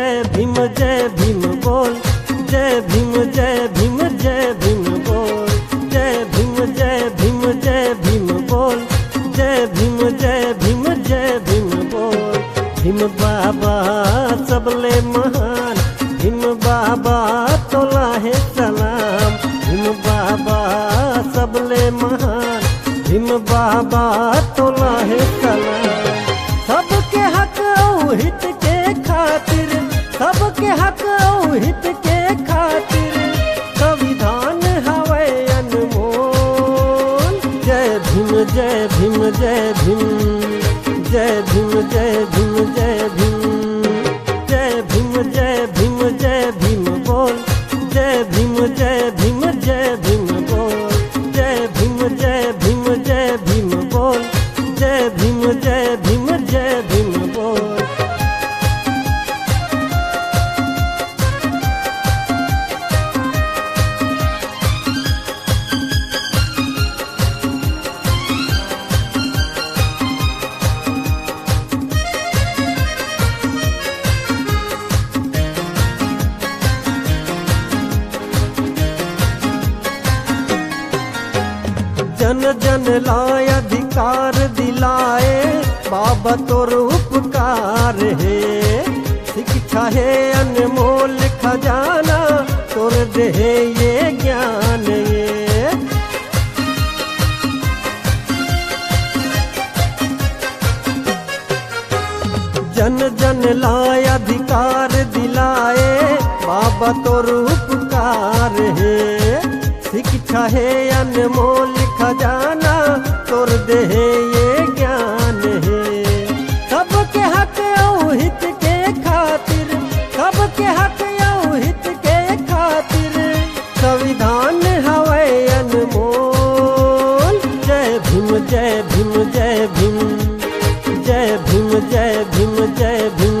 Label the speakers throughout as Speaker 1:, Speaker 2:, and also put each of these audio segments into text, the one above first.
Speaker 1: जय भीम बोल, जय भीम जय भीम जय भीम बोल, जय भीम जय भीम जय भीम बोल, जय भीम जय भीम जय भीम बोल। भीम बाबा सबले महान, भीम बाबा तोला है सलाम, भीम बाबा सबले महान, भीम बाबा तोला है सलाम। सबके हक और हित के खातिर, सबके हक और हित के खातिर संविधान हवे अनमोल। जय भीम जय भीम जय भीम, जय भीम जय भीम जय भीम, जय भीम जय भीम जय भीम बोल, जय भीम जय भीम जय भीम बोल, जय भीम जय भीम जय भीम बोल, जय भीम जय भीम जय भीम बोल। जन जन लाए अधिकार दिलाए, बाबा तोर उपकार है। शिक्षा है अनमोल खजाना, तोर देहे ये ज्ञान ये। जन जन लाए अधिकार दिलाए, बाबा तोर उपकार है। शिक्षा है अनमोल खजाना, तोर देहे ये ज्ञान है। सबके हक और हित के खातिर, सबके हक और हित के खातिर संविधान हवे अनमोल। जय भीम जय भीम जय भीम, जय भीम जय भीम जय भीम,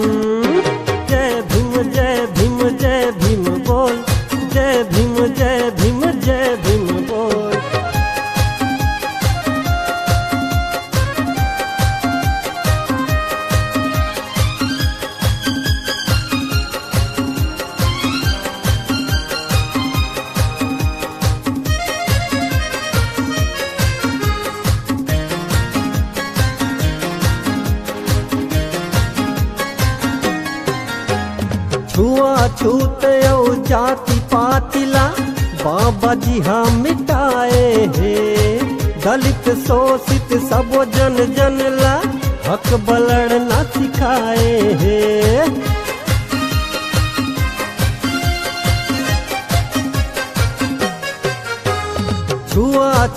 Speaker 1: जय भीम जय भीम जय भीम बोल, जय भीम जय भीम जय भीम बोल। छूत और जाति पातिला बाबा जी हम मिटाए हैं। दलित शोषित सब जन जन ला हक बलड़ न सिखाए हैं।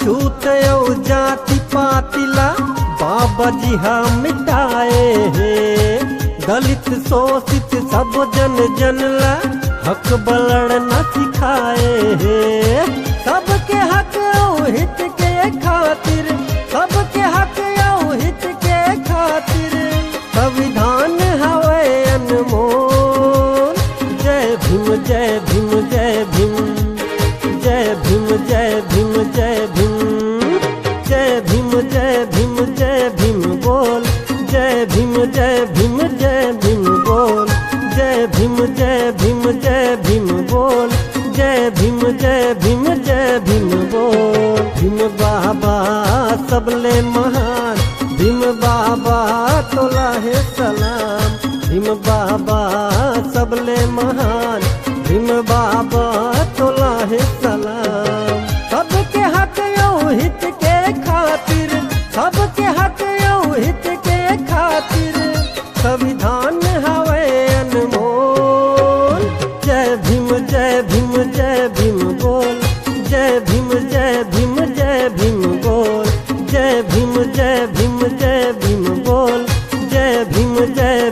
Speaker 1: छूत और जाति पातिला बाबा जी हम मिटाए हैं। दलित शोषित सब जन जन ला हक बलड़ न सिखाए हैं। सबके हक और हित के खातिर, सबके हक और हित के खातिर संविधान हवे अनमोल। जय भीम जय भीम जय भीम, जय भीम जय भीम जय भीम, जय भीम जय भीम जय भीम बोल, जय भीम जय भीम जय भीम बोल, जय भीम जय भीम जय भीम बोल, जय भीम जय भीम जय भीम बोल। भीम बाबा सबले महान, भीम बाबा तोला है सलाम, भीम बाबा सबले महान, भीम बाबा तोला है सलाम। सबके हक और हित के खातिर, सबके हक और हित के खातिर संविधान हवे अनमोल। जय भीम जय भीम जय भीम बोल, जय भीम जय भीम जय भीम बोल, जय भीम जय भीम जय भीम बोल, जय भीम जय